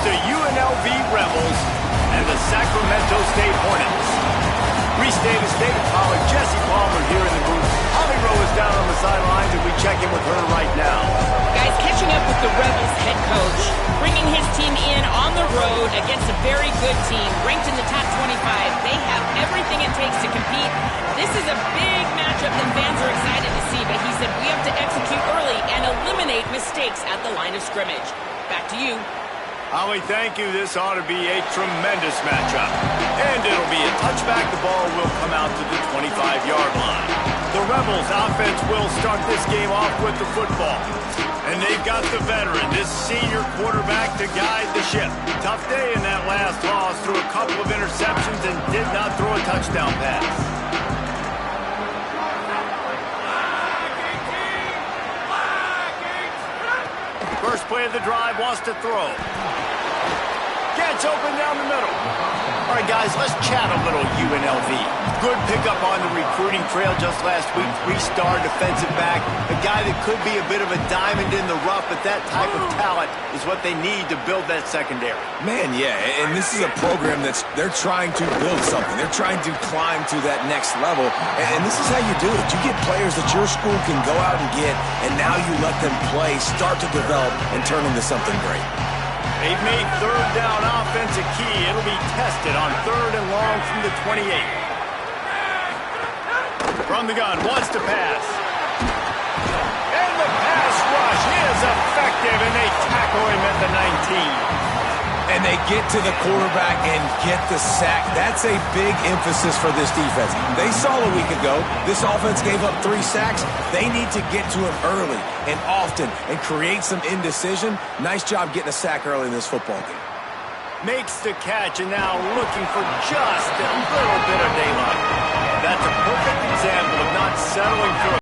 the UNLV Rebels and the Sacramento State Hornets. Free State of College, Jesse Palmer here in the booth. Holly Rowe is down on the sidelines, and we check in with her right now. Guys, catching up with the Rebels head coach, bringing his team in on the road against a very good team, ranked in the top 25. They have everything it takes to compete. This is a big matchup that fans are excited to see, but he said we have to execute early and eliminate mistakes at the line of scrimmage. Back to you. Holly, thank you. This ought to be a tremendous matchup. And it'll be a touchback. The ball will come out to the 25-yard line. The Rebels offense will start this game off with the football. And they've got the veteran, this senior quarterback, to guide the ship. Tough day in that last toss, threw a couple of interceptions and did not throw a touchdown pass. First play of the drive, wants to throw. Gets open down the middle. All right, guys, let's chat a little UNLV. Good pickup on the recruiting trail just last week. Three-star defensive back. A guy that could be a bit of a diamond in the rough, but that type of talent is what they need to build that secondary. Man, yeah, and this is a program they're trying to build something. They're trying to climb to that next level, and this is how you do it. You get players that your school can go out and get, and now you let them play, start to develop, and turn into something great. They've made third down offense a key. It'll be tested on 3rd and long from the 28. From the gun, wants to pass. And the pass rush is effective, and they tackle him at the 19. And they get to the quarterback and get the sack. That's a big emphasis for this defense. They saw a week ago, this offense gave up 3 sacks. They need to get to him early and often and create some indecision. Nice job getting a sack early in this football game. Makes the catch, and now looking for just a little bit of daylight. That's a perfect example of not settling for a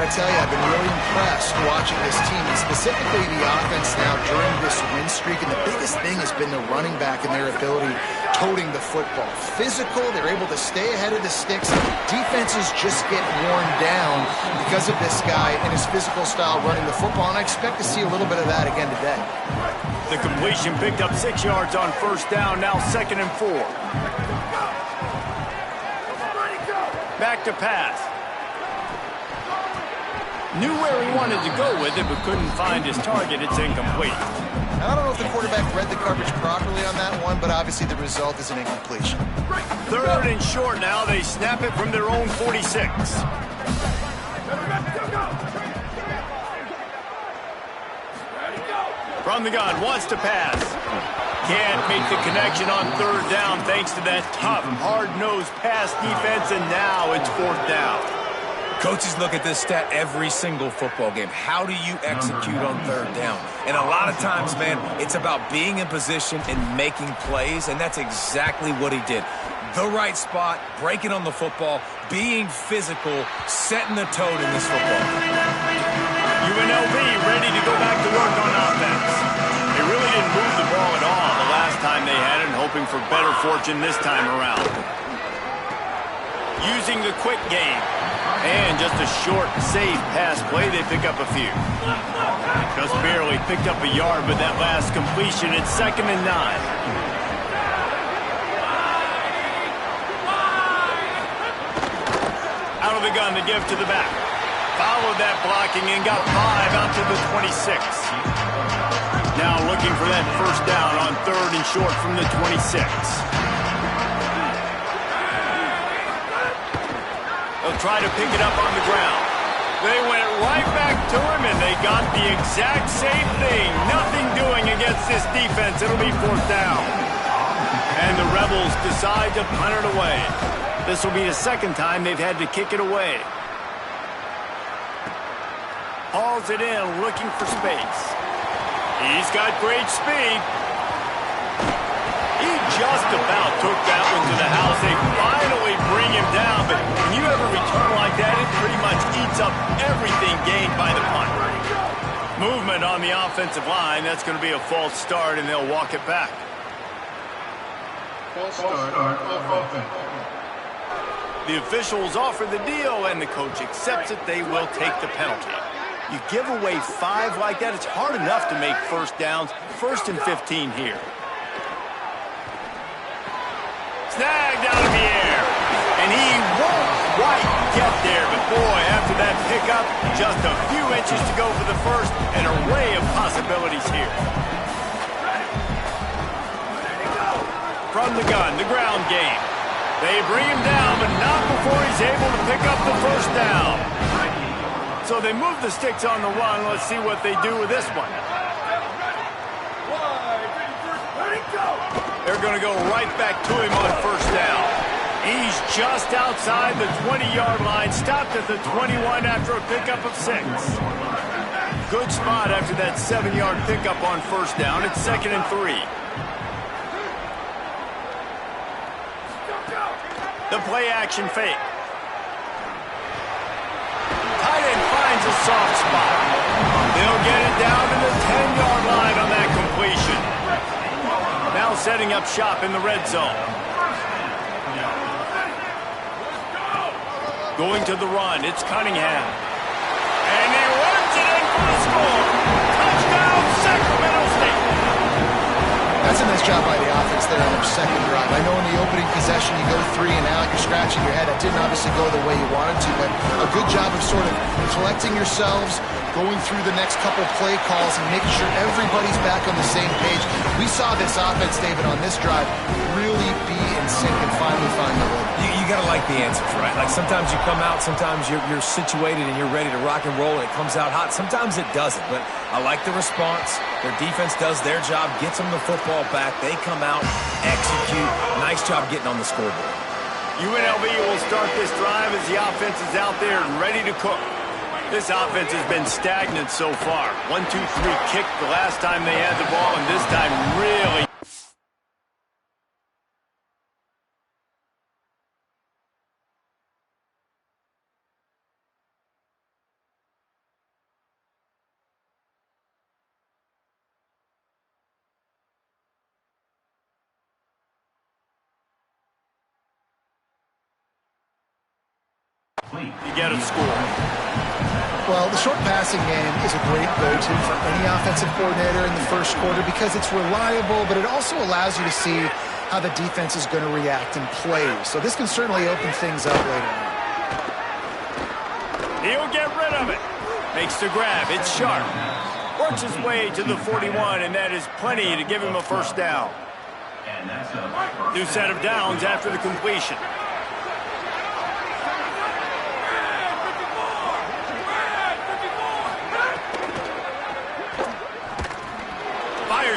I tell you, I've been really impressed watching this team, and specifically the offense now during this win streak. And the biggest thing has been the running back and their ability toting the football. Physical, they're able to stay ahead of the sticks. Defenses just get worn down because of this guy and his physical style running the football, and I expect to see a little bit of that again today. The completion picked up 6 yards on first down, now 2nd and 4. Back to pass. Knew where he wanted to go with it, but couldn't find his target. It's incomplete. I don't know if the quarterback read the coverage properly on that one, but obviously the result is an incompletion. 3rd and short now. They snap it from their own 46. From the gun, wants to pass. Can't make the connection on 3rd down thanks to that tough, hard-nosed pass defense, and now it's 4th down. Coaches look at this stat every single football game. How do you execute on 3rd down? And a lot of times, man, it's about being in position and making plays, and that's exactly what he did. The right spot, breaking on the football, being physical, setting the tone in this football. UNLV ready to go back to work on offense. They really didn't move the ball at all the last time they had it, and hoping for better fortune this time around. Using the quick game. And just a short, safe pass play, they pick up a few. Just barely picked up a yard, but that last completion, it's 2nd and 9. Out of the gun, the give to the back. Followed that blocking and got 5 out to the 26. Now looking for that first down on 3rd and short from the 26. They'll try to pick it up on the ground. They went right back to him, and they got the exact same thing. Nothing doing against this defense. It'll be 4th down. And the Rebels decide to punt it away. This will be the 2nd time they've had to kick it away. Hauls it in, looking for space. He's got great speed. He just about took that one to the house. They finally bring him down, but when you have a return like that, it pretty much eats up everything gained by the punt. Movement on the offensive line. That's going to be a false start, and they'll walk it back. The officials offer the deal, and the coach accepts it. They will take the penalty. You give away 5 like that, it's hard enough to make first downs. 1st and 15 here. Snagged out of the air. And he won't quite get there. But boy, after that pickup, just a few inches to go for the first. An array of possibilities here. From the gun, the ground game. They bring him down, but not before he's able to pick up the first down. So they move the sticks on the run. Let's see what they do with this one. They're going to go right back to him on first down. He's just outside the 20-yard line, stopped at the 21 after a pickup of 6. Good spot after that 7-yard pickup on first down. It's 2nd and 3. The play action fake. Tight end finds a soft spot. They'll get it down to the 10-yard line on that completion. Now setting up shop in the red zone. Going to the run, it's Cunningham. And he runs it in for the score. Touchdown, Sacramento State. That's a nice job by the offense there on their second drive. I know in the opening possession you go 3 and out, you're scratching your head. That didn't obviously go the way you wanted to, but a good job of sort of collecting yourselves, going through the next couple play calls and making sure everybody's back on the same page. We saw this offense, David, on this drive really be in sync and finally find the rhythm. You got to like the answers, right? Like sometimes you come out, sometimes you're situated and you're ready to rock and roll and it comes out hot. Sometimes it doesn't, but I like the response. Their defense does their job, gets them the football back. They come out, execute. Nice job getting on the scoreboard. UNLV will start this drive as the offense is out there and ready to cook. This offense has been stagnant so far. 1, 2, 3 kick the last time they had the ball, and this time really. You get a score. Well, the short passing game is a great go-to for any offensive coordinator in the first quarter because it's reliable, but it also allows you to see how the defense is going to react and play. So this can certainly open things up later on. He'll get rid of it. Makes the grab. It's sharp. Works his way to the 41, and that is plenty to give him a first down. New set of downs after the completion.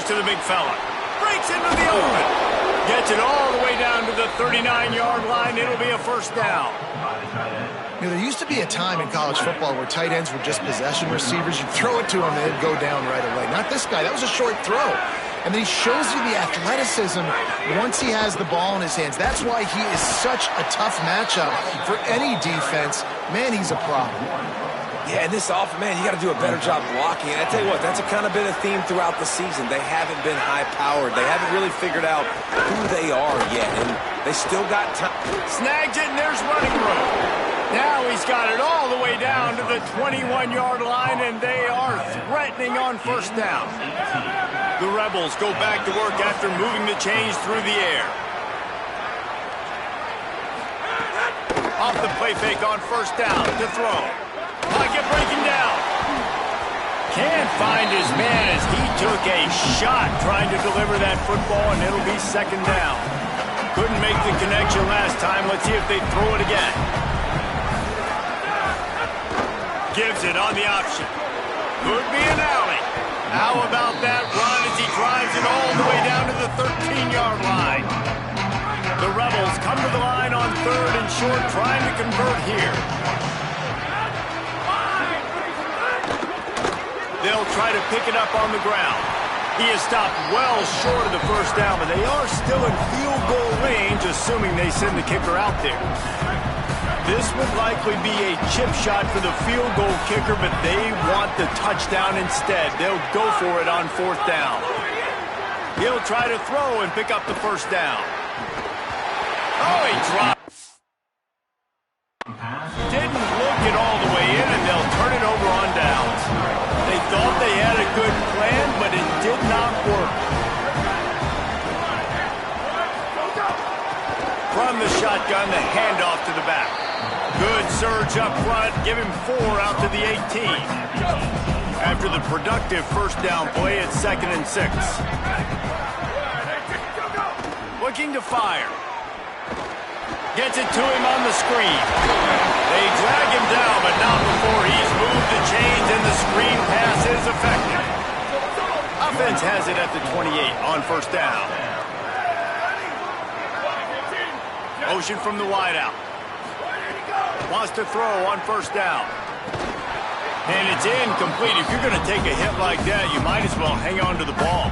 To the big fella. Breaks into the open. Gets it all the way down to the 39-yard line. It'll be a first down. You know, there used to be a time in college football where tight ends were just possession receivers. You'd throw it to him and it'd go down right away. Not this guy. That was a short throw. And then he shows you the athleticism once he has the ball in his hands. That's why he is such a tough matchup for any defense. Man, he's a problem. Yeah, and this offense, man, you got to do a better job blocking. And I tell you what, that's kind of been a theme throughout the season. They haven't been high-powered. They haven't really figured out who they are yet, and they still got time. Snags it, and there's running room. Now he's got it all the way down to the 21-yard line, and they are threatening on first down. The Rebels go back to work after moving the chains through the air. Off the play fake on first down to throw. Pocket breaking down. Can't find his man as he took a shot trying to deliver that football, and it'll be second down. Couldn't make the connection last time. Let's see if they throw it again. Gives it on the option. Could be an alley. How about that run as he drives it all the way down to the 13-yard line? The Rebels come to the line on 3rd and short, trying to convert here. They'll try to pick it up on the ground. He is stopped well short of the first down, but they are still in field goal range, assuming they send the kicker out there. This would likely be a chip shot for the field goal kicker, but they want the touchdown instead. They'll go for it on 4th down. He'll try to throw and pick up the first down. Oh, he dropped. Didn't look it all the way in, and they'll turn it over on downs. They thought they had a good plan, but it did not work. From the shotgun, the handoff to the back. Good surge up front, give him 4 out to the 18. After the productive first down play, it's 2nd and 6. Looking to fire. Gets it to him on the screen. They drag him down, but not before he's moved the chains and the screen pass is effective. Offense has it at the 28 on first down. Motion from the wideout. Wants to throw on first down. And it's incomplete. If you're going to take a hit like that, you might as well hang on to the ball.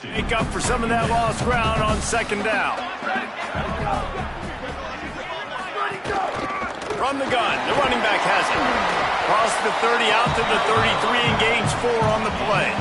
Make up for some of that lost ground on second down. From the gun, the running back has it. Across the 30, out to the 33, and gains 4 on the play.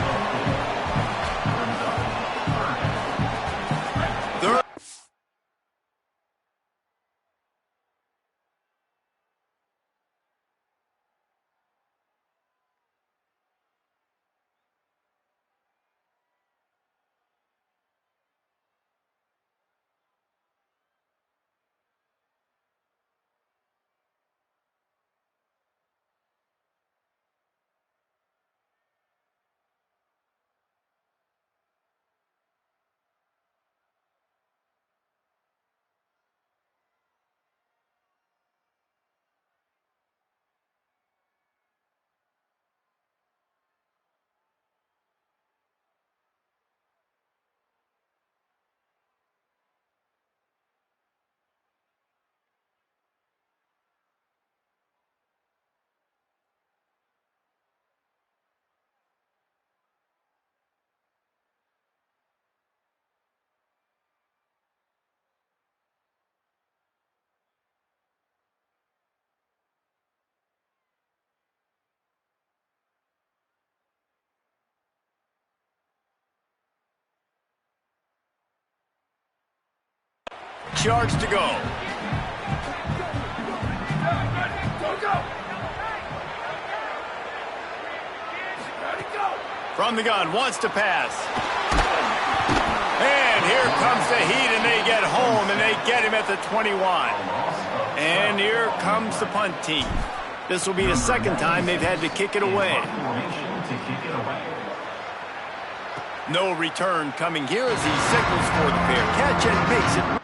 Yards to go. From the gun, wants to pass. And here comes the heat, and they get home, and they get him at the 21. And here comes the punt team. This will be the second time they've had to kick it away. No return coming here as he signals for the fair catch and makes it.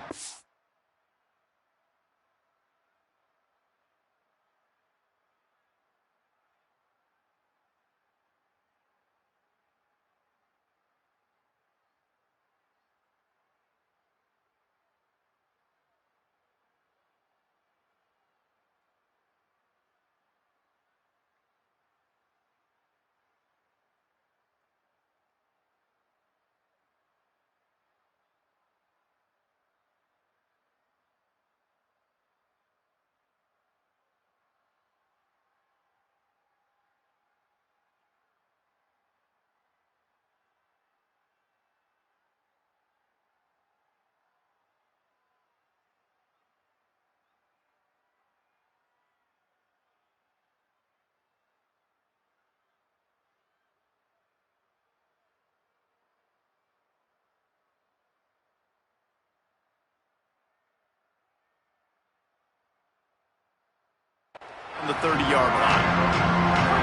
the 30-yard line.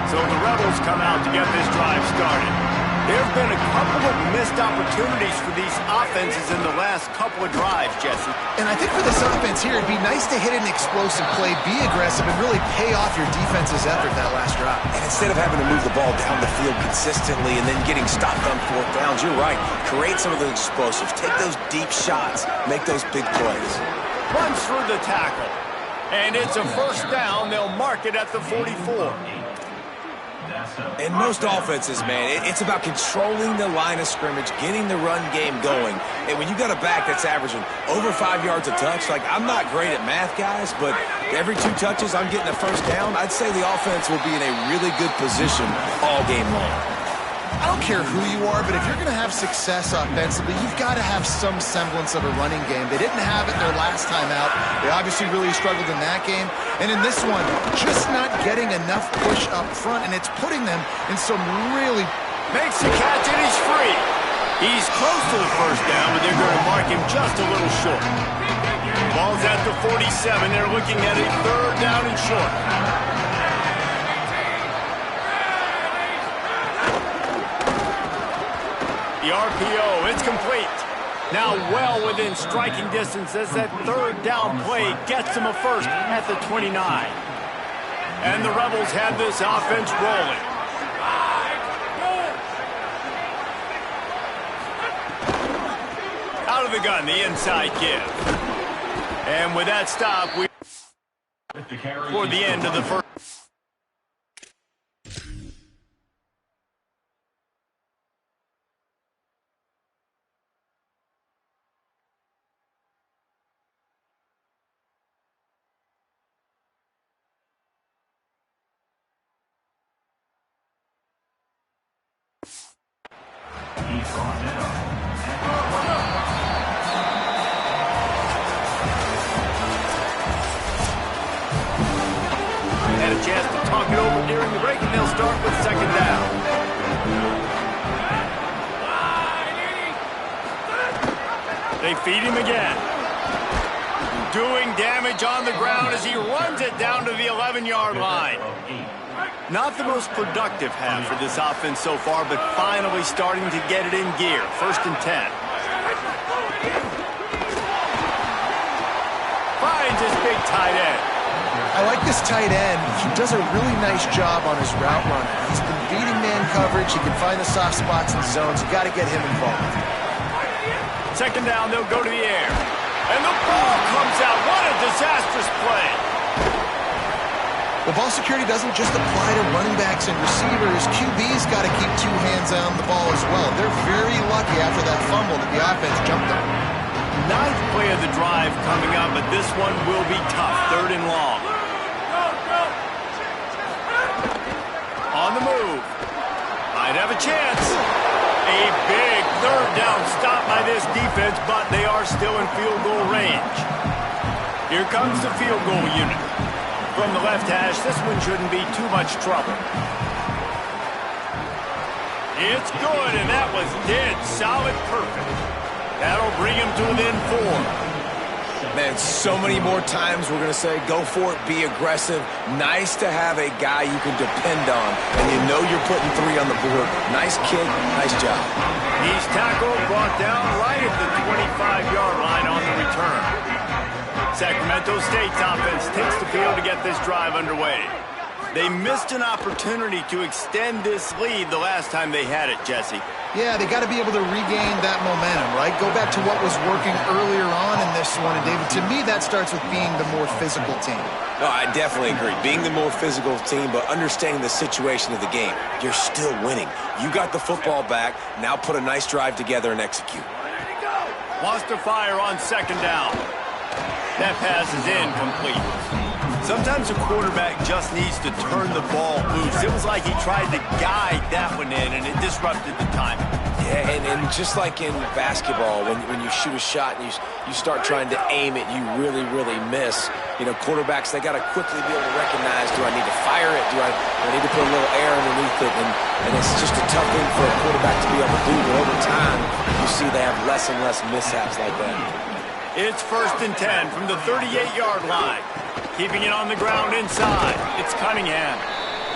So the Rebels come out to get this drive started. There have been a couple of missed opportunities for these offenses in the last couple of drives, Jesse. And I think for this offense here, it'd be nice to hit an explosive play, be aggressive, and really pay off your defense's effort that last drive. And instead of having to move the ball down the field consistently and then getting stopped on fourth downs, you're right. Create some of those explosives. Take those deep shots. Make those big plays. Runs through the tackle. And it's a first down. They'll mark it at the 44. In most offenses, man, it's about controlling the line of scrimmage, getting the run game going. And when you got a back that's averaging over 5 yards a touch, like, I'm not great at math, guys, but every 2 touches I'm getting a first down, I'd say the offense will be in a really good position all game long. I don't care who you are, but if you're going to have success offensively, you've got to have some semblance of a running game. They didn't have it their last time out. They obviously really struggled in that game. And in this one, just not getting enough push up front, and it's putting them in some really... Makes the catch, and he's free. He's close to the first down, but they're going to mark him just a little short. Ball's at the 47. They're looking at a third down and short. The RPO, it's complete. Now well within striking distance as that third down play gets them a first at the 29. And the Rebels have this offense rolling. Out of the gun, the inside give. And with that stop, we for the end of the first. Had a chance to talk it over during the break, and they'll start with second down. They feed him again. Doing damage on the ground as he runs it down to the 11-yard line. Not the most productive half for this offense so far, but finally starting to get it in gear. First and 10. Finds his big tight end. I like this tight end. He does a really nice job on his route running. He's been beating man coverage. He can find the soft spots in the zones. You got to get him involved. Second down, they'll go to the air. And the ball comes out. What a disastrous play. Well, ball security doesn't just apply to running backs and receivers. QB's got to keep 2 hands on the ball as well. They're very lucky after that fumble that the offense jumped on. 9th play of the drive coming up, but this one will be tough. Third and long. On the move. Might have a chance. A big third down stop by this defense, but they are still in field goal range. Here comes the field goal unit. From the left hash, this one shouldn't be too much trouble. It's good, and that was dead solid perfect. That'll bring him to within 4. Man, so many more times we're going to say, go for it, be aggressive. Nice to have a guy you can depend on, and you know you're putting 3 on the board. Nice kick, nice job. He's tackled, brought down right at the 25-yard line on the return. Sacramento State's offense takes the field to get this drive underway. They missed an opportunity to extend this lead the last time they had it, Jesse. Yeah, they got to be able to regain that momentum, right? Go back to what was working earlier on in this one. And, David, to me, that starts with being the more physical team. No, I definitely agree. Being the more physical team, but understanding the situation of the game. You're still winning. You got the football back. Now put a nice drive together and execute. Wants to fire on second down. That pass is incomplete. Sometimes a quarterback just needs to turn the ball loose. It was like he tried to guide that one in, and it disrupted the timing. Yeah, and just like in basketball, when you shoot a shot and you start trying to aim it, you really, really miss. You know, quarterbacks, they got to quickly be able to recognize, do I need to fire it? Do I need to put a little air underneath it? And it's just a tough thing for a quarterback to be able to do. But over time, you see they have less and less mishaps like that. It's first and 10 from the 38-yard line. Keeping it on the ground inside. It's Cunningham.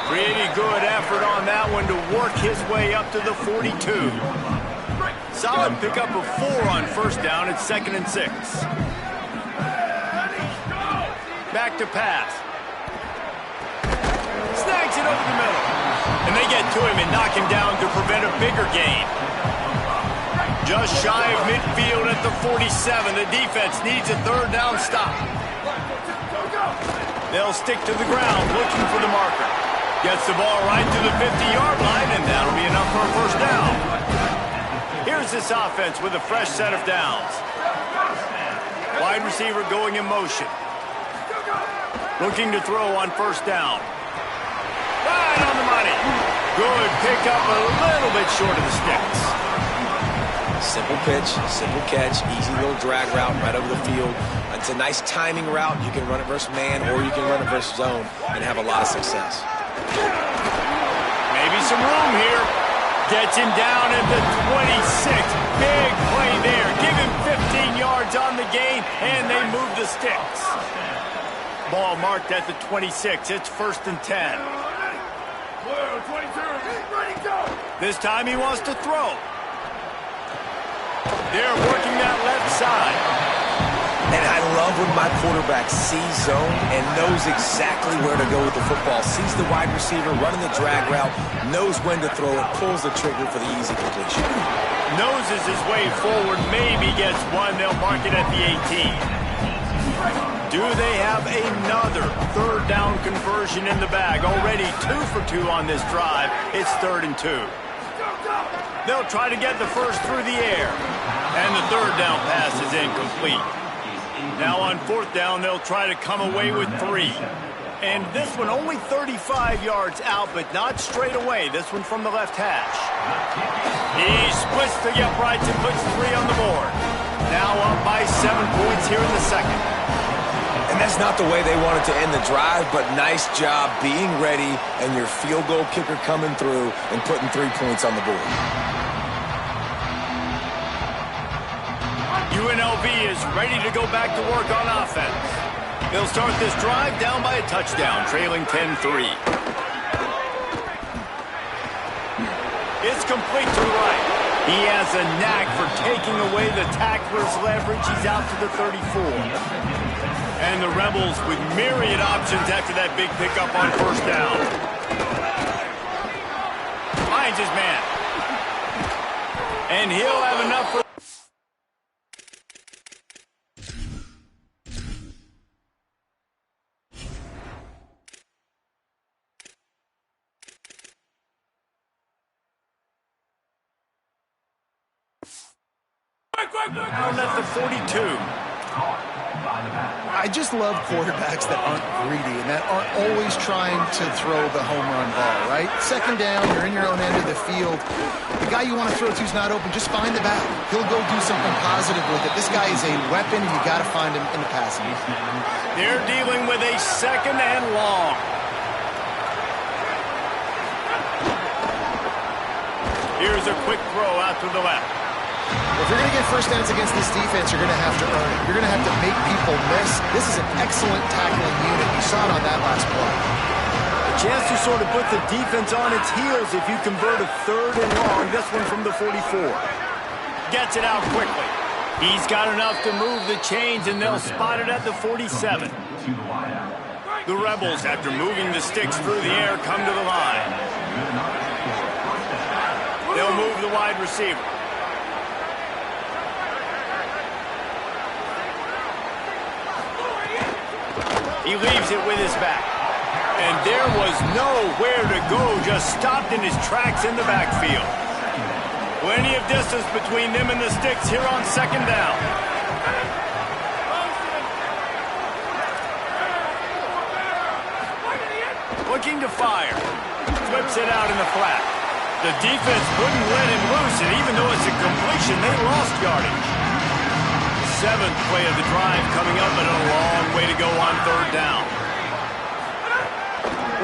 Pretty good effort on that one to work his way up to the 42. Solid pickup of 4 on first down. It's 2nd and 6. Back to pass. Snags it over the middle. And they get to him and knock him down to prevent a bigger gain. Just shy of midfield at the 47. The defense needs a 3rd down stop. They'll stick to the ground looking for the marker. Gets the ball right to the 50-yard line, and that'll be enough for a 1st down. Here's this offense with a fresh set of downs. Wide receiver going in motion. Looking to throw on 1st down. Right on the money. Good pickup, a little bit short of the sticks. Simple pitch, simple catch, easy little drag route right over the field. It's a nice timing route. You can run it versus man or you can run it versus zone and have a lot of success. Maybe some room here. Gets him down at the 26. Big play there. Give him 15 yards on the gain, and they move the sticks. Ball marked at the 26. It's 1st and 10. This time he wants to throw. They're working that left side. And I love when my quarterback sees zone and knows exactly where to go with the football. Sees the wide receiver running the drag route, knows when to throw it, pulls the trigger for the easy completion. Noses his way forward, maybe gets one. They'll mark it at the 18. Do they have another 3rd down conversion in the bag? Already 2 for 2 on this drive. It's 3rd and 2. They'll try to get the first through the air. And the 3rd down pass is incomplete. Now on 4th down, they'll try to come away with 3. And this one only 35 yards out, but not straight away. This one from the left hash. He splits the uprights and puts 3 on the board. Now up by 7 points here in the 2nd. And that's not the way they wanted to end the drive, but nice job being ready and your field goal kicker coming through and putting 3 points on the board. UNLV is ready to go back to work on offense. They'll start this drive down by a touchdown, trailing 10-3. It's complete to the right. He has a knack for taking away the tackler's leverage. He's out to the 34. And the Rebels with myriad options after that big pickup on 1st down. Finds his man. And he'll have enough for... Down at the 42. I just love quarterbacks that aren't greedy and that aren't always trying to throw the home run ball, right? 2nd down, you're in your own end of the field. The guy you want to throw to is not open. Just find the back. He'll go do something positive with it. This guy is a weapon, and you got to find him in the passing. They're dealing with a 2nd and long. Here's a quick throw out to the left. If you're going to get 1st downs against this defense, you're going to have to earn it. You're going to have to make people miss. This is an excellent tackling unit. You saw it on that last play. A chance to sort of put the defense on its heels if you convert a 3rd and long. This one from the 44. Gets it out quickly. He's got enough to move the chains, and they'll spot it at the 47. The Rebels, after moving the sticks through the air, come to the line. They'll move the wide receiver. He leaves it with his back. And there was nowhere to go, just stopped in his tracks in the backfield. Plenty of distance between them and the sticks here on 2nd down. Looking to fire. Flips it out in the flat. The defense wouldn't let him loose, and even though it's a completion, they lost yardage. 7th play of the drive coming up, but a long way to go on 3rd down.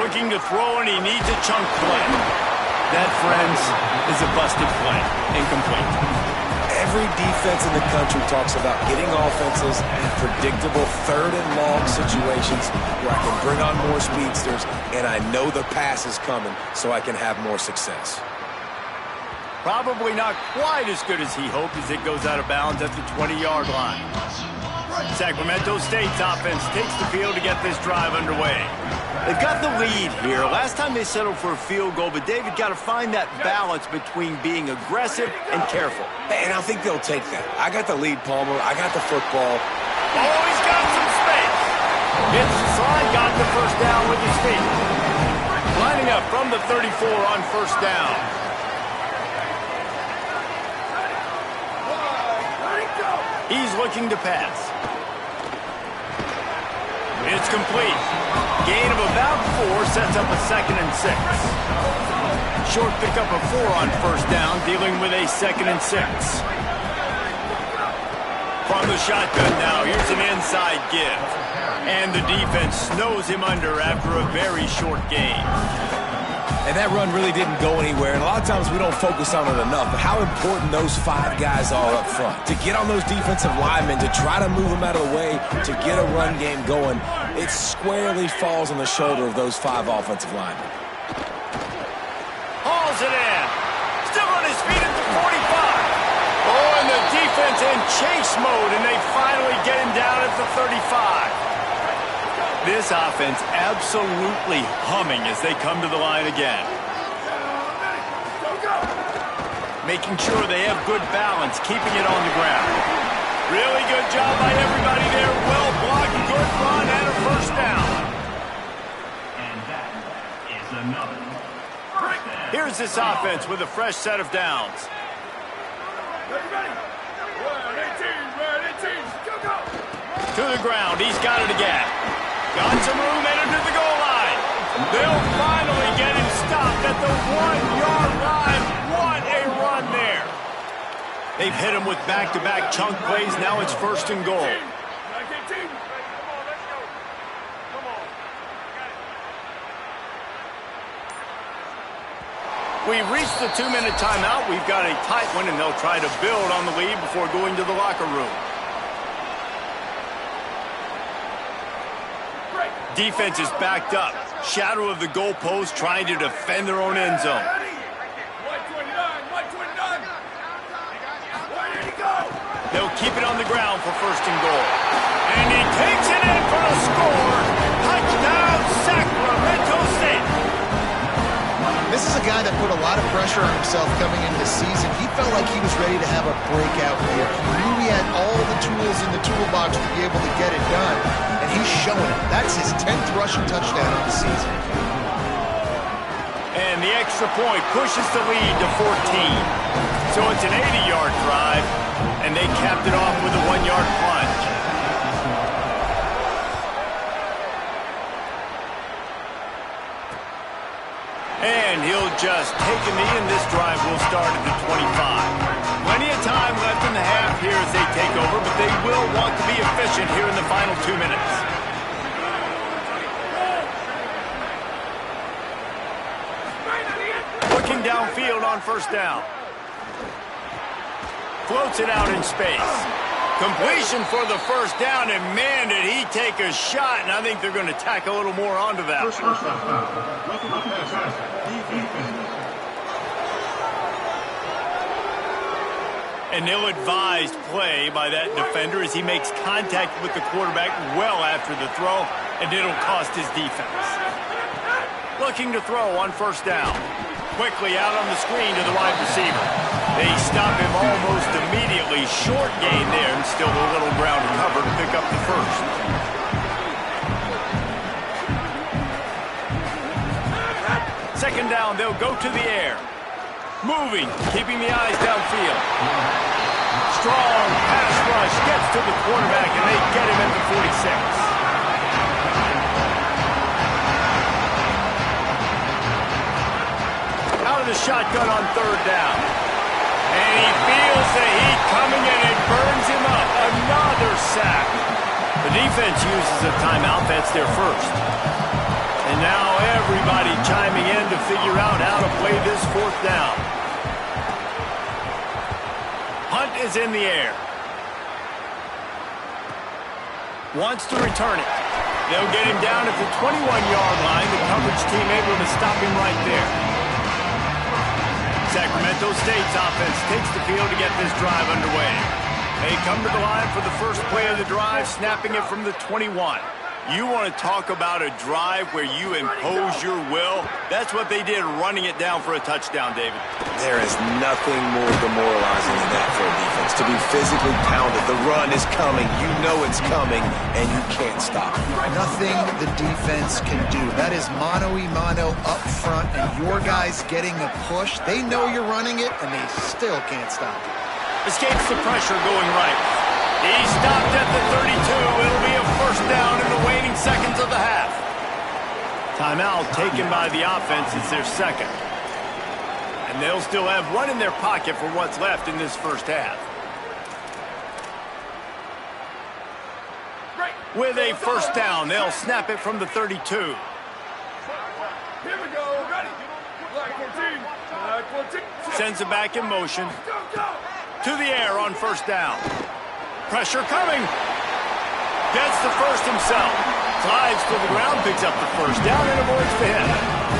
Looking to throw, and he needs a chunk play. That, friends, is a busted play. Incomplete. Every defense in the country talks about getting offenses in predictable third and long situations where I can bring on more speedsters and I know the pass is coming so I can have more success. Probably not quite as good as he hoped as it goes out of bounds at the 20-yard line. Sacramento State's offense takes the field to get this drive underway. They've got the lead here. Last time they settled for a field goal, but David got to find that balance between being aggressive and careful. And I think they'll take that. I got the lead, Palmer. I got the football. Oh, he's got some space. Hits the slide, got the first down with his feet. Lining up from the 34 on first down. He's looking to pass. It's complete. Gain of about 4 sets up a 2nd and 6. Short pickup of 4 on first down, dealing with a 2nd and 6. From the shotgun now, here's an inside give. And the defense snows him under after a very short gain. And that run really didn't go anywhere. And a lot of times we don't focus on it enough. But how important those 5 guys are up front. To get on those defensive linemen, to try to move them out of the way, to get a run game going, it squarely falls on the shoulder of those 5 offensive linemen. Hauls it in. Still on his feet at the 45. Oh, and the defense in chase mode, and they finally get him down at the 35. This offense absolutely humming as they come to the line again. Making sure they have good balance, keeping it on the ground. Really good job by everybody there. Well blocked, good run, and a first down. And that is another. Here's this offense with a fresh set of downs. To the ground, he's got it again. Got some room headed to the goal line. They'll finally get him stopped at the 1-yard line. What a run there. They've hit him with back-to-back chunk plays. Now it's 1st and goal. We've reached the 2-minute timeout. We've got a tight one, and they'll try to build on the lead before going to the locker room. Defense is backed up. Shadow of the goalpost trying to defend their own end zone. They'll keep it on the ground for 1st and goal. And he takes it in for a score. Touchdown, Sacramento State. This is a guy that put a lot of pressure on himself coming into the season. He felt like he was ready to have a breakout year. He knew he had all the tools in the toolbox to be able to get it done. And he's showing it. That's his 10th rushing touchdown of the season. And the extra point pushes the lead to 14. So it's an 80-yard drive, and they capped it off with a 1-yard plunge. And he'll just take a knee, and this drive will start at the 25. Plenty of time left in the half here as they take over, but they will want to be efficient here in the final 2 minutes. Looking downfield on first down. Floats it out in space. Completion for the first down, and man, did he take a shot, and I think they're going to tack a little more onto that. An ill-advised play by that defender as he makes contact with the quarterback well after the throw, and it'll cost his defense. Looking to throw on first down. Quickly out on the screen to the wide receiver. They stop him almost immediately. Short gain there, and still a little ground to cover to pick up the first. Second down, they'll go to the air. Moving, keeping the eyes downfield. Strong pass rush gets to the quarterback, and they get him at the 46. Out of the shotgun on third down. And he feels the heat coming, and it burns him up. Another sack. The defense uses a timeout. That's their first. And now everybody chiming in to figure out how to play this 4th down. Hunt is in the air. Wants to return it. They'll get him down at the 21-yard line. The coverage team able to stop him right there. Sacramento State's offense takes the field to get this drive underway. They come to the line for the first play of the drive, snapping it from the 21. You want to talk about a drive where you impose your will? That's what they did, running it down for a touchdown, David. There is nothing more demoralizing than that for a defense. To be physically pounded, the run is coming, you know it's coming, and you can't stop it. Nothing the defense can do. That is mano-a-mano up front, and your guys getting a push. They know you're running it, and they still can't stop it. Escapes the pressure going right. He stopped at the 32. It'll be a first down in the waning seconds of the half. Timeout taken by the offense. It's their second. And they'll still have one in their pocket for what's left in this first half. With a first down, they'll snap it from the 32. Here we go. Ready. Black 14. Black 14. Sends it back in motion. To the air on first down. Pressure coming. Gets the first himself. Slides to the ground, picks up the first down, and avoids the hit.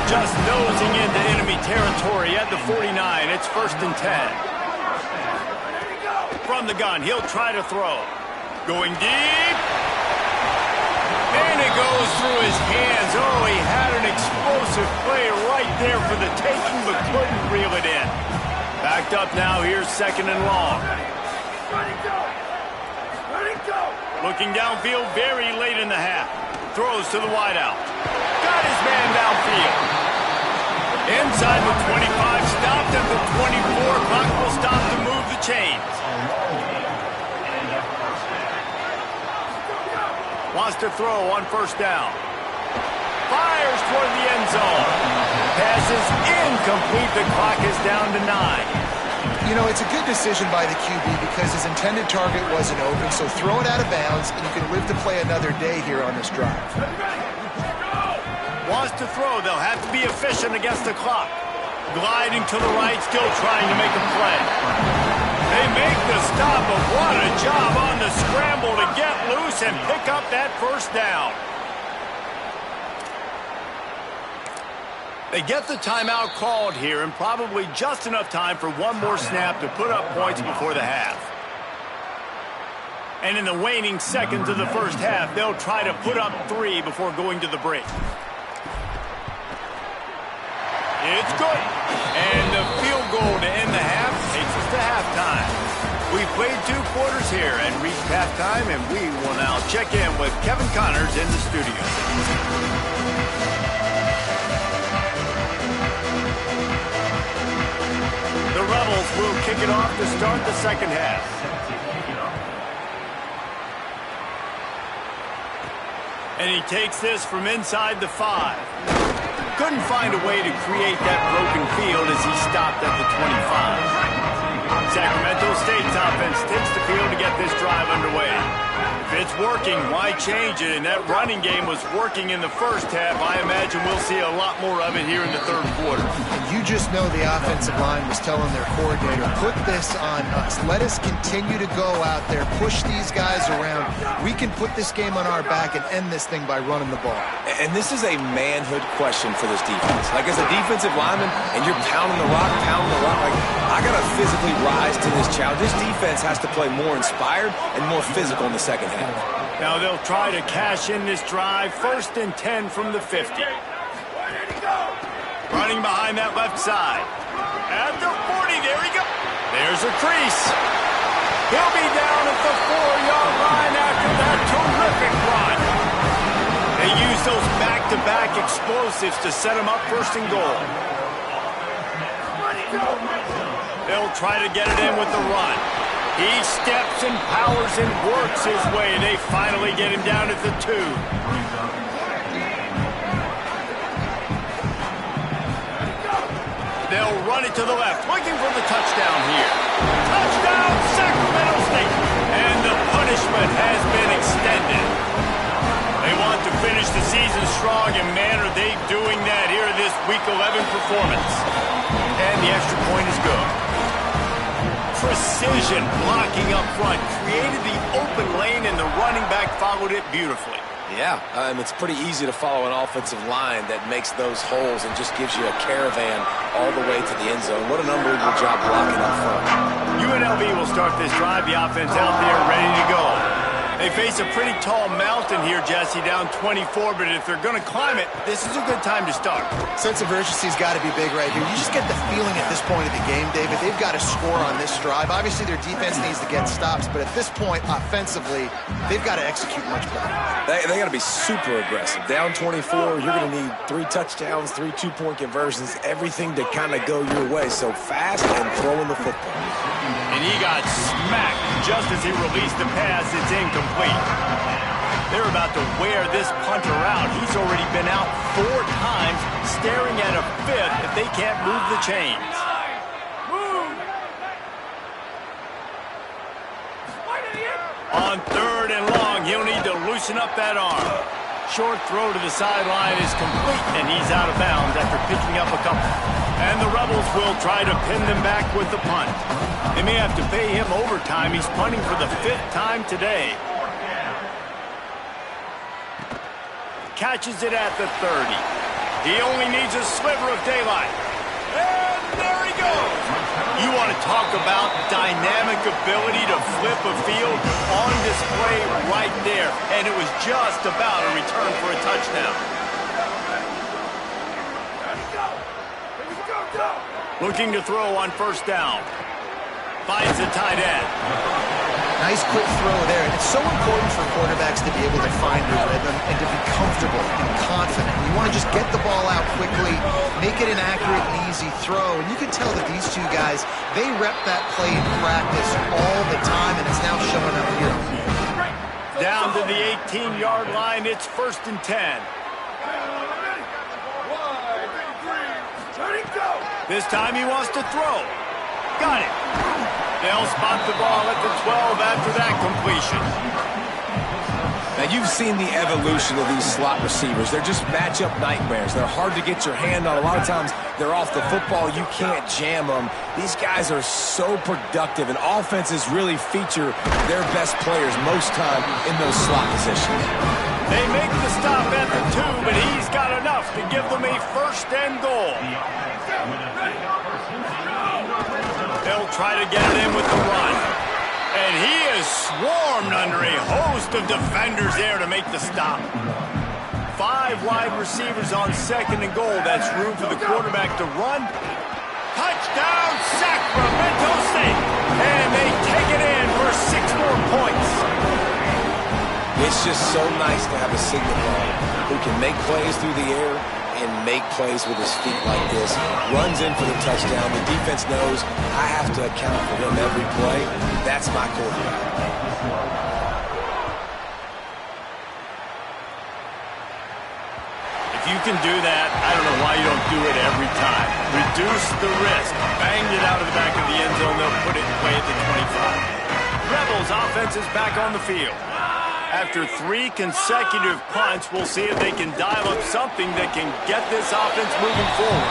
Just nosing into enemy territory at the 49. It's 1st and 10. From the gun, he'll try to throw. Going deep. And it goes through his hands. Oh, he had an explosive play right there for the taking, but couldn't reel it in. Backed up now, here's 2nd and long. Looking downfield very late in the half. Throws to the wideout. Got his man downfield. Inside the 25, stopped at the 24. Clock will stop to move the chains. Wants to throw on first down. Fires toward the end zone. Pass is incomplete. The clock is down to 9. You know, it's a good decision by the QB because his intended target wasn't open, so throw it out of bounds, and you can live to play another day here on this drive. Wants to throw. They'll have to be efficient against the clock. Gliding to the right, still trying to make a play. They make the stop, but what a job on the scramble to get loose and pick up that first down. They get the timeout called here, and probably just enough time for one more snap to put up points before the half. And in the waning seconds of the first half, they'll try to put up 3 before going to the break. It's good. And the field goal to end the half takes us to halftime. We've played 2 quarters here and reached halftime, and we will now check in with Kevin Connors in the studio. The Rebels will kick it off to start the second half. And he takes this from inside the 5. Couldn't find a way to create that broken field as he stopped at the 25. Sacramento State's offense takes the field to get this drive underway. If it's working, why change it? And that running game was working in the first half. I imagine we'll see a lot more of it here in the third quarter. You just know the offensive line was telling their coordinator, put this on us. Let us continue to go out there, push these guys around. We can put this game on our back and end this thing by running the ball. And this is a manhood question for this defense. Like, as a defensive lineman, and you're pounding the rock, like, I got to physically rise to this challenge. This defense has to play more inspired and more physical in the second half. Now they'll try to cash in this drive. 1st and 10 from the 50. Running behind that left side. At the 40, there he goes. There's a crease. He'll be down at the 4-yard line after that terrific run. They use those back-to-back explosives to set him up 1st and goal. They'll try to get it in with the run. He steps and powers and works his way. They finally get him down at the 2. They'll run it to the left, looking for the touchdown here. Touchdown, Sacramento State. And the punishment has been extended. They want to finish the season strong, and man, are they doing that here in this Week 11 performance. And the extra point is good. Chris precision blocking up front. Created the open lane, and the running back followed it beautifully. Yeah, it's pretty easy to follow an offensive line that makes those holes and just gives you a caravan all the way to the end zone. What an unbelievable job blocking up front. UNLV will start this drive. The offense out there ready to go. They face a pretty tall mountain here, Jesse, down 24, but if they're going to climb it, this is a good time to start. Sense of urgency's got to be big right here. You just get the feeling at this point of the game, David, they've got to score on this drive. Obviously, their defense needs to get stops, but at this point, offensively, they've got to execute much better. They got to be super aggressive. Down 24, you're going to need 3 touchdowns, 3 two-point conversions, everything to kind of go your way. So fast and throwing the football. And he got smacked just as he released the pass. It's incomplete. They're about to wear this punter out. He's already been out 4 times, staring at a 5th if they can't move the chains. On 3rd and long, he'll need to loosen up that arm. Short throw to the sideline is complete, and he's out of bounds after picking up a couple. And the Rebels will try to pin them back with the punt. They may have to pay him overtime. He's punting for the 5th time today. Catches it at the 30. He only needs a sliver of daylight. And there he goes. You want to talk about dynamic ability to flip a field on display right there. And it was just about a return for a touchdown. Looking to throw on 1st down. Finds the tight end. Nice quick throw there. And it's so important for quarterbacks to be able to find their rhythm and to be comfortable and confident. You want to just get the ball out quickly, make it an accurate and easy throw. And you can tell that these two guys, they rep that play in practice all the time, and it's now showing up here. Down to the 18-yard line. It's 1st and 10. This time he wants to throw. Got it. They'll spot the ball at the 12 after that completion. Now, you've seen the evolution of these slot receivers. They're just matchup nightmares. They're hard to get your hand on. A lot of times, they're off the football. You can't jam them. These guys are so productive, and offenses really feature their best players most time in those slot positions. They make the stop at the 2, but he's got enough to give them a 1st and goal. They'll try to get it in with the run. And he is swarmed under a host of defenders there to make the stop. 5 wide receivers on 2nd and goal. That's room for the quarterback to run. Touchdown, Sacramento State. And they take it in for 6 more points. It's just so nice to have a signal baller who can make plays through the air and make plays with his feet like this. Runs in for the touchdown. The defense knows I have to account for him every play. That's my quarterback. If you can do that, I don't know why you don't do it every time. Reduce the risk. Banged it out of the back of the end zone. They'll put it away at the 25. Rebels offense is back on the field. After 3 consecutive punts, we'll see if they can dial up something that can get this offense moving forward.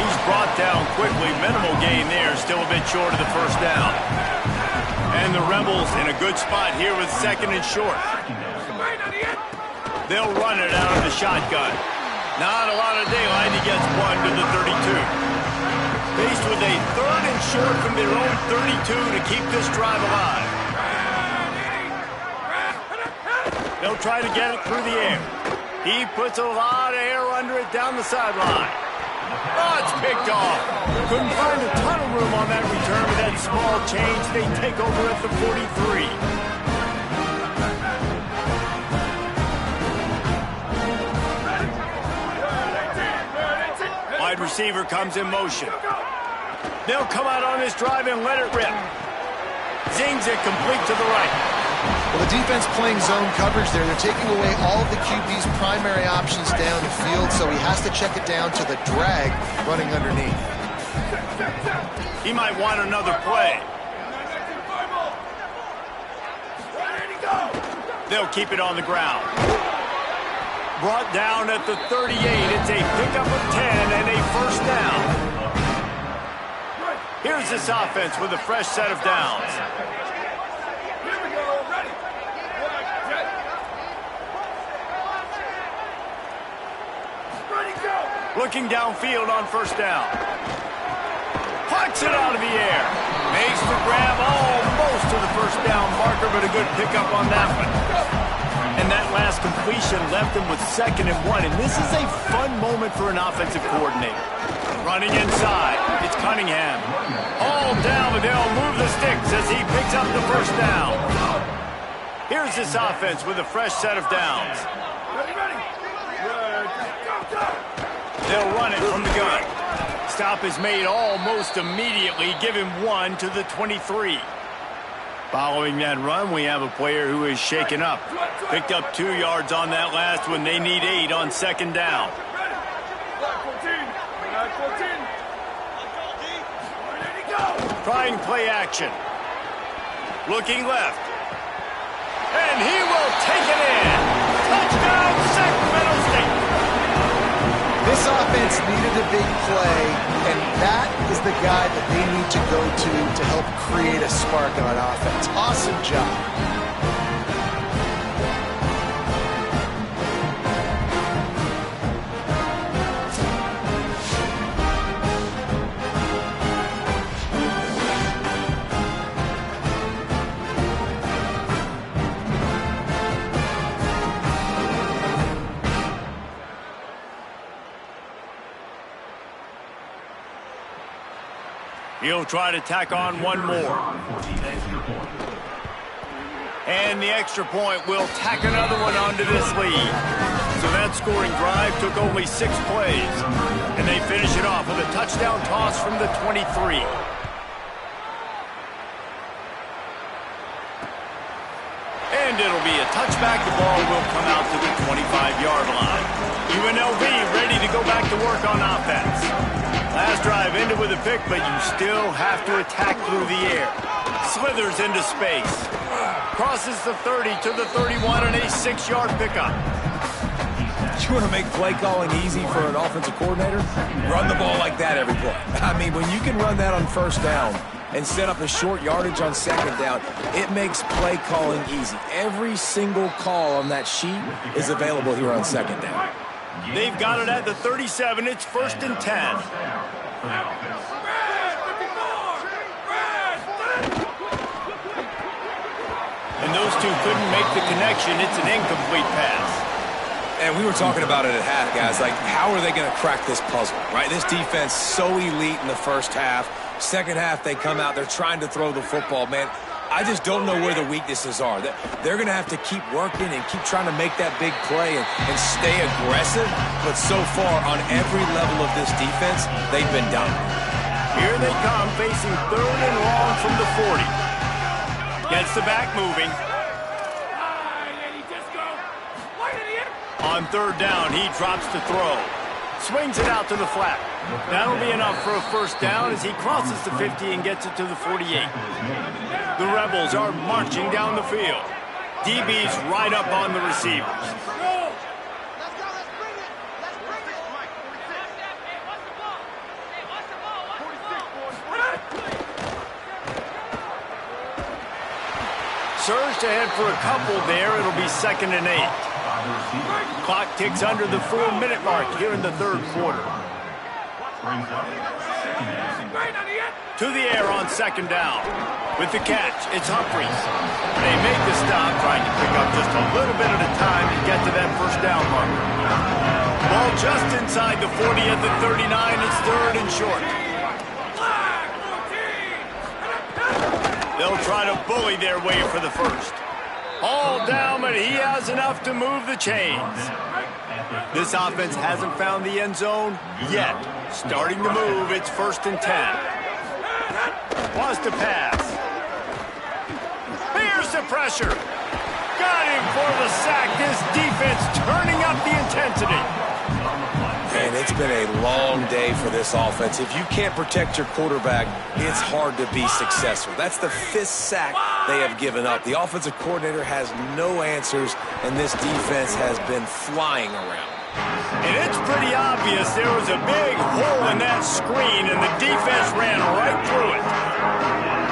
He's brought down quickly. Minimal gain there. Still a bit short of the 1st down. And the Rebels in a good spot here with 2nd and short. They'll run it out of the shotgun. Not a lot of daylight. He gets 1 to the 32. Faced with a 3rd and short from their own 32 to keep this drive alive. They'll try to get it through the air. He puts a lot of air under it down the sideline. Oh, it's picked off. Couldn't find a ton of room on that return with that small change. They take over at the 43. Wide receiver comes in motion. They'll come out on this drive and let it rip. Zings it complete to the right. Well, the defense playing zone coverage there. They're taking away all of the QB's primary options down the field, so he has to check it down to the drag running underneath. He might want another play. They'll keep it on the ground. Brought down at the 38. It's a pickup of 10 and a 1st down. Here's this offense with a fresh set of downs. Here we go. Ready. Jet. Ready, go. Looking downfield on first down. Pucks it out of the air. Makes the grab almost to the first down marker, but a good pickup on that one. And that last completion left him with 2nd and 1. And this is a fun moment for an offensive coordinator. Running inside, it's Cunningham. All down, but they'll move the sticks as he picks up the first down. Here's this offense with a fresh set of downs. Ready, ready. Go. They'll run it from the gun. Stop is made almost immediately. Give him 1 to the 23. Following that run, we have a player who is shaken up. Picked up 2 yards on that last one. They need 8 on 2nd down. Ready. Flag 14. Ready, go. Trying play action. Looking left. And he will take it in. Touchdown, Sacramento State. This offense needed a big play, and that is the guy that they need to go to help create a spark on offense. Awesome job. He'll try to tack on one more. And the extra point will tack another one onto this lead. So that scoring drive took only 6 plays. And they finish it off with a touchdown toss from the 23. And it'll be a touchback. The ball will come out to the 25-yard line. UNLV ready to go back to work on offense. Last drive ended with a pick, but you still have to attack through the air. Slithers into space. Crosses the 30 to the 31 and a 6-yard pickup. You want to make play calling easy for an offensive coordinator? Run the ball like that every play. I mean, when you can run that on first down and set up a short yardage on 2nd down, it makes play calling easy. Every single call on that sheet is available here on 2nd down. They've got it at the 37. It's 1st and 10. And those two couldn't make the connection. It's an incomplete pass. And we were talking about it at half, guys. Like, how are they going to crack this puzzle, right? This defense so elite in the first half. 2nd half, they come out. They're trying to throw the football, man. I just don't know where the weaknesses are. They're going to have to keep working and keep trying to make that big play and stay aggressive. But so far, on every level of this defense, they've been dominant. Here they come, facing 3rd and long from the 40. Gets the back moving. On 3rd down, he drops the throw. Swings it out to the flat. That'll be enough for a first down as he crosses the 50 and gets it to the 48. The Rebels are marching down the field. DB's right up on the receivers. Surged ahead for a couple there. It'll be 2nd and 8. Clock ticks under the 4-minute mark here in the 3rd quarter. To the air on 2nd down. With the catch, it's Humphries. They make the stop, trying to pick up just a little bit at a time to get to that first down marker. Ball just inside the 40 at the 39. It's 3rd and short. They'll try to bully their way for the first. All down, but he has enough to move the chains. This offense hasn't found the end zone yet. Starting to move, it's 1st and 10. Wants to pass. Here's the pressure. Got him for the sack. This defense turning up the intensity. And it's been a long day for this offense. If you can't protect your quarterback, it's hard to be successful. That's the 5th sack they have given up. The offensive coordinator has no answers, and this defense has been flying around. And it's pretty obvious there was a big hole in that screen, and the defense ran right through it.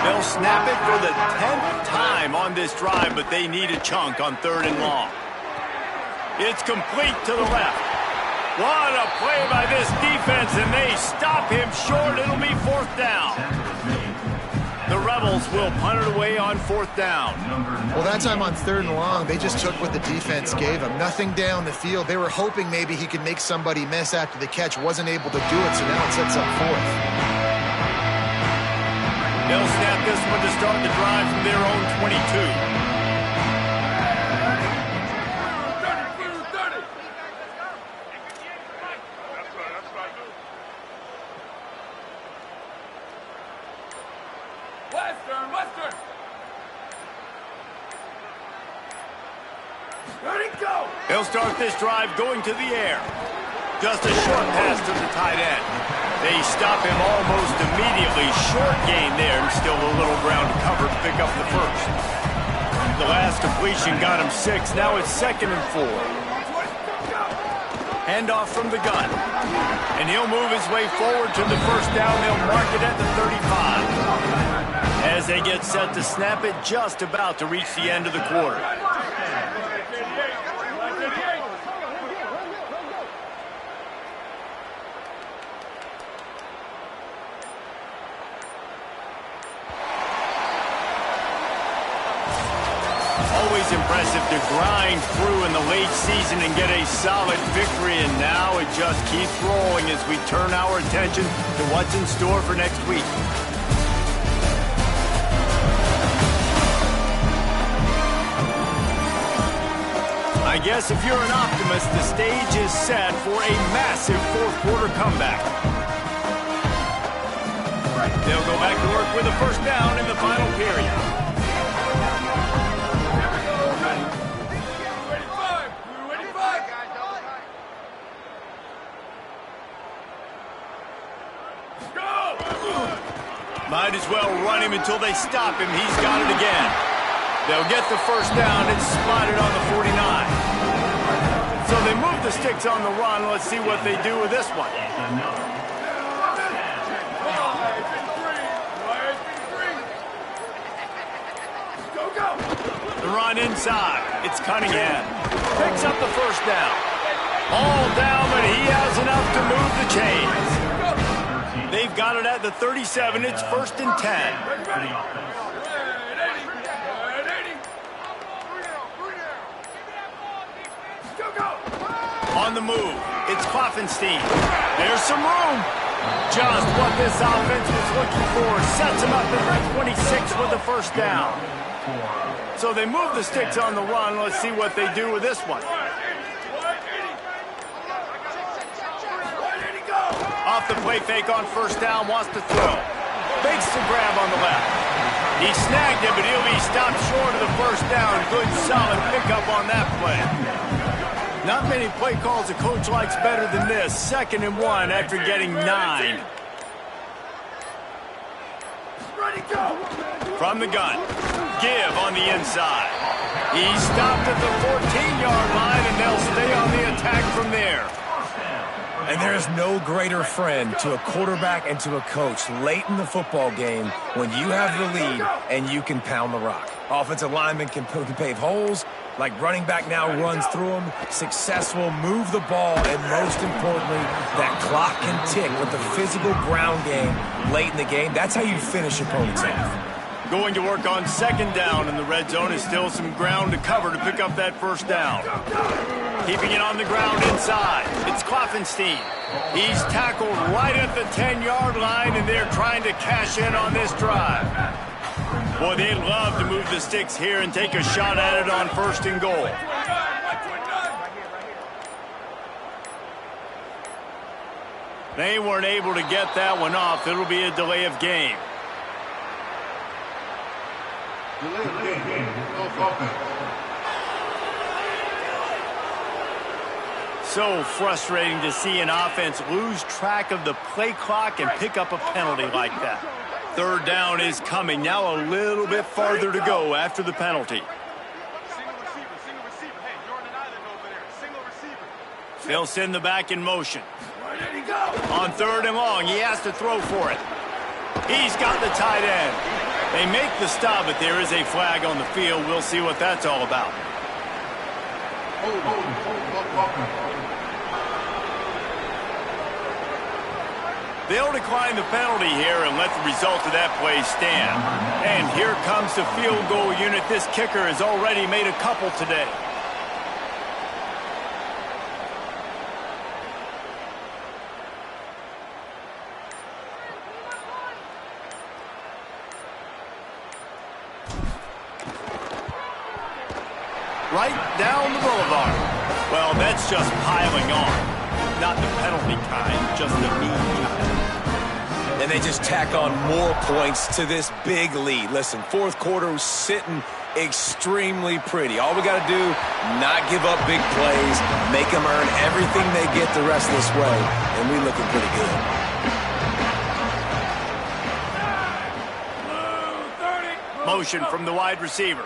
They'll snap it for the 10th time on this drive, but they need a chunk on 3rd and long. It's complete to the left. What a play by this defense, and they stop him short. It'll be 4th down. The Rebels will punt it away on 4th down. Well, that time on 3rd and long, they just took what the defense gave them. Nothing down the field. They were hoping maybe he could make somebody miss after the catch. Wasn't able to do it, so now it sets up 4th. They'll snap this one to start the drive from their own 22. Western. Ready, go! They'll start this drive going to the air. Just a short pass to the tight end. They stop him almost immediately. Short gain there, and still a little ground to cover to pick up the first. The last completion got him 6. Now it's 2nd and 4. Handoff from the gun. And he'll move his way forward to the 1st down. They'll mark it at the 35. As they get set to snap it, just about to reach the end of the quarter. Always impressive to grind through in the late season and get a solid victory, and now it just keeps rolling as we turn our attention to what's in store for next week. I guess if you're an optimist, the stage is set for a massive 4th quarter comeback. They'll go back to work with a 1st down in the final period. Might as well run him until they stop him. He's got it again. They'll get the 1st down. It's spotted on the 49. So they move the sticks on the run. Let's see what they do with this one. The run inside. It's Cunningham. Picks up the 1st down. All down, but he has enough to move the chains. They've got it at the 37. It's 1st and 10. On the move, it's Klopfenstein. There's some room. Just what this offense was looking for. Sets him up at the 26 with the 1st down. So they move the sticks on the run. Let's see what they do with this one. Off the play fake on 1st down, wants to throw. Fakes the grab on the left. He snagged it, but he'll be stopped short of the 1st down. Good, solid pickup on that play. Not many play calls a coach likes better than this. 2nd and 1 after getting 9. From the gun. Give on the inside. He stopped at the 14-yard line, and they'll stay on the attack from there. And there is no greater friend to a quarterback and to a coach late in the football game when you have the lead and you can pound the rock. Offensive linemen can pave holes, like running back now runs through them, successful, move the ball, and most importantly, that clock can tick with the physical ground game late in the game. That's how you finish opponents off. Going to work on 2nd down in the red zone is still some ground to cover to pick up that 1st down. Keeping it on the ground inside. It's Klopfenstein. He's tackled right at the 10-yard line, and they're trying to cash in on this drive. Boy, they'd love to move the sticks here and take a shot at it on 1st and goal. They weren't able to get that one off. It'll be a delay of game. So frustrating to see an offense lose track of the play clock and pick up a penalty like that. 3rd down is coming. Now a little bit farther to go after the penalty. They'll send the back in motion. Where did he go? On 3rd and long, he has to throw for it. He's got the tight end. They make the stop, but there is a flag on the field. We'll see what that's all about. They'll decline the penalty here and let the result of that play stand. And here comes the field goal unit. This kicker has already made a couple today. Right down the boulevard. Well, that's just piling on. Not the penalty kind, just the mean kind. And they just tack on more points to this big lead. Listen, 4th quarter was sitting extremely pretty. All we got to do, not give up big plays, make them earn everything they get the rest of this way, and we looking pretty good. Motion from the wide receiver.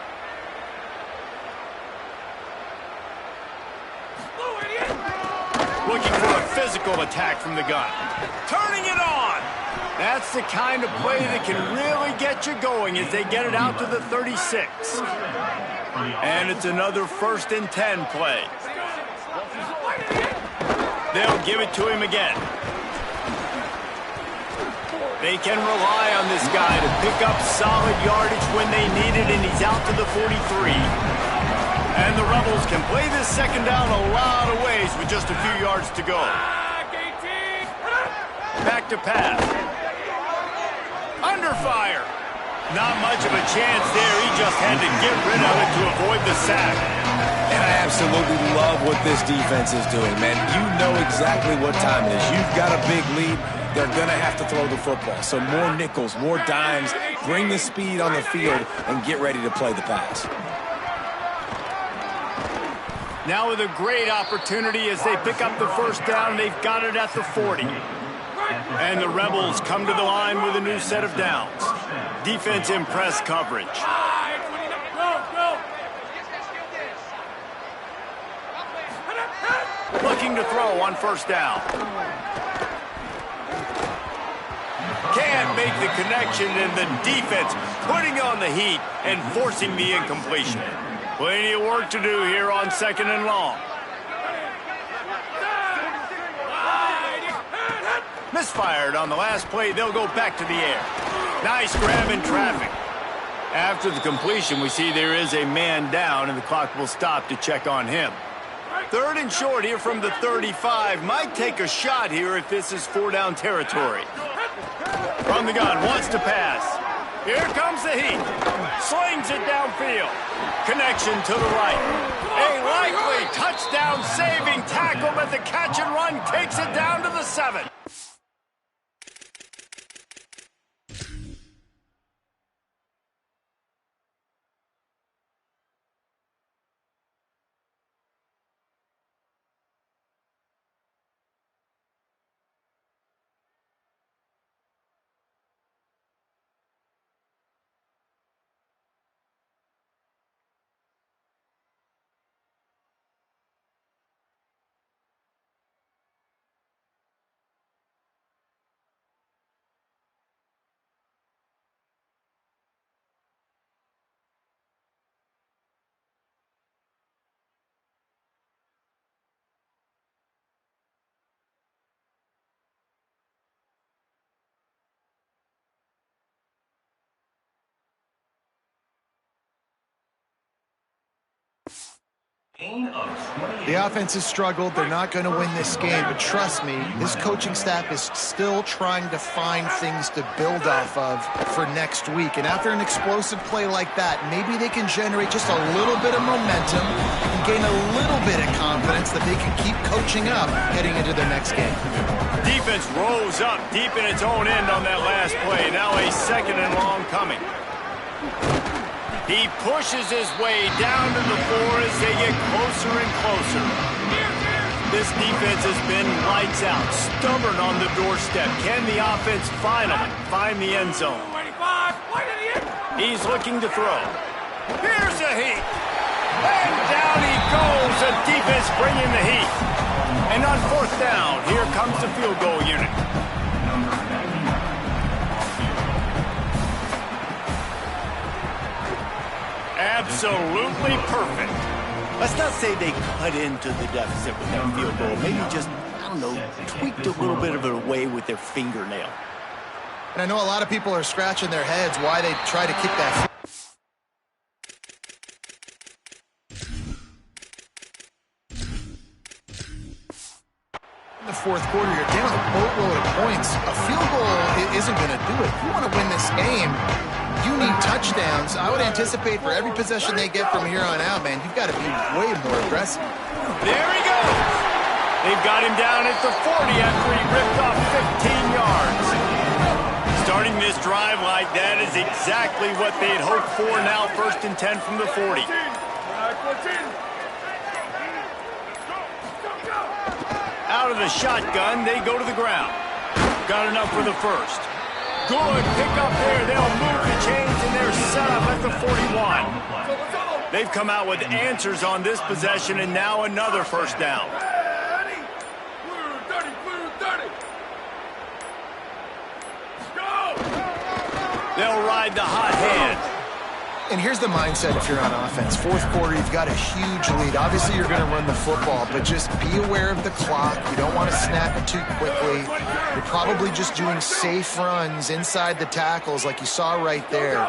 Looking for a physical attack from the gun. Turning it on. That's the kind of play that can really get you going as they get it out to the 36. And it's another 1st and 10 play. They'll give it to him again. They can rely on this guy to pick up solid yardage when they need it, and he's out to the 43. And the Rebels can play this 2nd down a lot of ways with just a few yards to go. Back to pass. Under fire. Not much of a chance there. He just had to get rid of it to avoid the sack. And I absolutely love what this defense is doing, man. You know exactly what time it is. You've got a big lead. They're going to have to throw the football. So more nickels, more dimes. Bring the speed on the field and get ready to play the pass. Now with a great opportunity as they pick up the 1st down. They've got it at the 40. And the Rebels come to the line with a new set of downs. Defense in press coverage. Looking to throw on 1st down. Can't make the connection, and the defense putting on the heat and forcing the incompletion. Plenty of work to do here on 2nd and long. Misfired on the last play. They'll go back to the air. Nice grab in traffic. After the completion, we see there is a man down, and the clock will stop to check on him. 3rd and short here from the 35. Might take a shot here if this is 4-down territory. From the gun, wants to pass. Here comes the heat. Slings it downfield. Connection to the right. A likely touchdown-saving tackle, but the catch and run takes it down to the 7. The offense has struggled. They're not going to win this game, but trust me, this coaching staff is still trying to find things to build off of for next week. And after an explosive play like that, maybe they can generate just a little bit of momentum and gain a little bit of confidence that they can keep coaching up heading into their next game. Defense rose up deep in its own end on that last play. Now a 2nd and long coming. He pushes his way down to the 4 as they get closer and closer. This defense has been lights out, stubborn on the doorstep. Can the offense finally find the end zone? He's looking to throw. Here's the heat. And down he goes. The defense bringing the heat. And on fourth down, here comes the field goal unit. Absolutely perfect. Let's not say they cut into the deficit with that field goal. Maybe just, I don't know, tweaked a little bit of it away with their fingernail. And I know a lot of people are scratching their heads why they try to kick that. In the fourth quarter, you're down a boatload of points. A field goal isn't going to do it. If you want to win this game, you need touchdowns. I would anticipate for every possession they get from here on out, man, you've got to be way more aggressive. There he goes. They've got him down at the 40 after he ripped off 15 yards. Starting this drive like that is exactly what they'd hoped for. Now 1st and 10 from the 40. Out of the shotgun, they go to the ground. Got enough for the first. Good pick up there. They'll move the chains, and they're set up at the 41. They've come out with answers on this possession, and now another first down. They'll ride the hot hand. And here's the mindset if you're on offense. Fourth quarter, you've got a huge lead. Obviously, you're going to run the football, but just be aware of the clock. You don't want to snap it too quickly. You're probably just doing safe runs inside the tackles like you saw right there.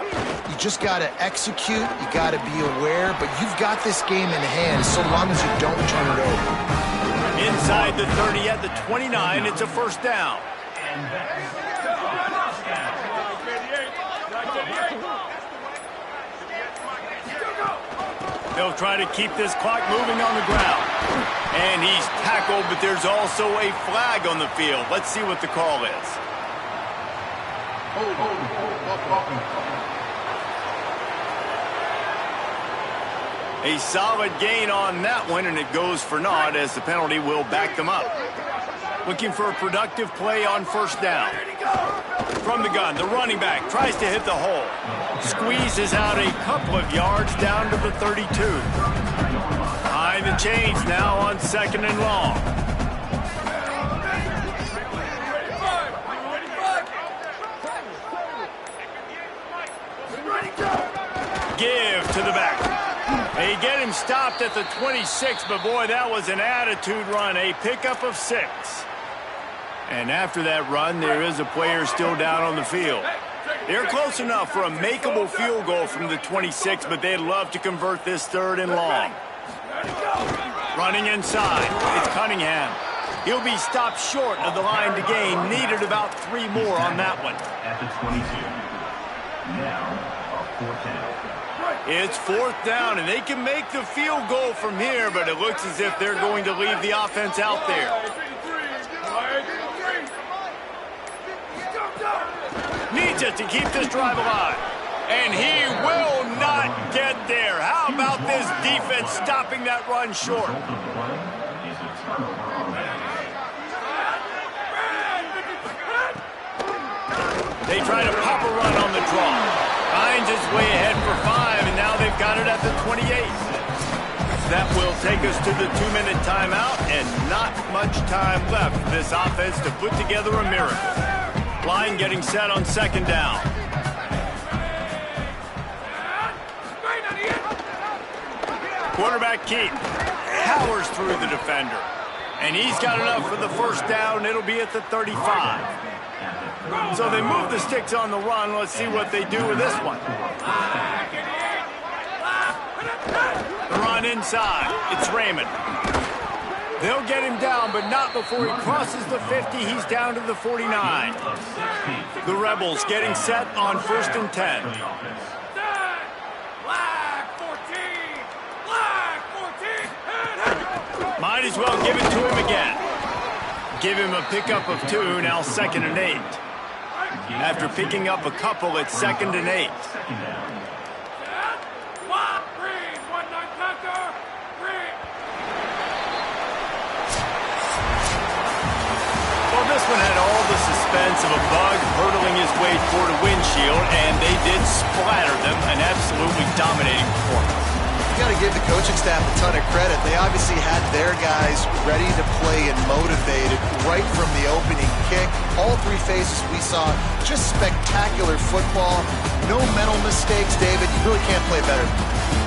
You just got to execute. You got to be aware, but you've got this game in hand so long as you don't turn it over. Inside the 30 at the 29, it's a first down. They'll try to keep this clock moving on the ground. And he's tackled, but there's also a flag on the field. Let's see what the call is. A solid gain on that one, and it goes for naught as the penalty will back them up. Looking for a productive play on first down. From the gun, the running back tries to hit the hole. Squeezes out a couple of yards down to the 32. Behind the chains now on 2nd and long. Give to the back. They get him stopped at the 26, but boy, that was an attitude run. A pickup of 6. And after that run, there is a player still down on the field. They're close enough for a makeable field goal from the 26, but they'd love to convert this 3rd and long. Running inside, it's Cunningham. He'll be stopped short of the line to gain. Needed about 3 more on that one. At the 22. Now, a 4th down. It's 4th down, and they can make the field goal from here, but it looks as if they're going to leave the offense out there. Needs it to keep this drive alive. And he will not get there. How about this defense stopping that run short? They try to pop a run on the draw. Finds his way ahead for 5, and now they've got it at the 28. That will take us to the 2-minute timeout, and not much time left for this offense to put together a miracle. Line getting set on 2nd down. Quarterback Keith powers through the defender. And he's got enough for the first down. It'll be at the 35. So they move the sticks on the run. Let's see what they do with this one. The run inside. It's Raymond. They'll get him down, but not before he crosses the 50. He's down to the 49. The Rebels getting set on 1st and 10. Might as well give it to him again. Give him a pickup of 2, now 2nd and 8. After picking up a couple, it's 2nd and 8. This one had all the suspense of a bug hurtling his way toward a windshield, and they did splatter them. An absolutely dominating performance. got to give the coaching staff a ton of credit. They obviously had their guys ready to play and motivated right from the opening kick. All three phases we saw, just spectacular football. No mental mistakes, David. You really can't play better.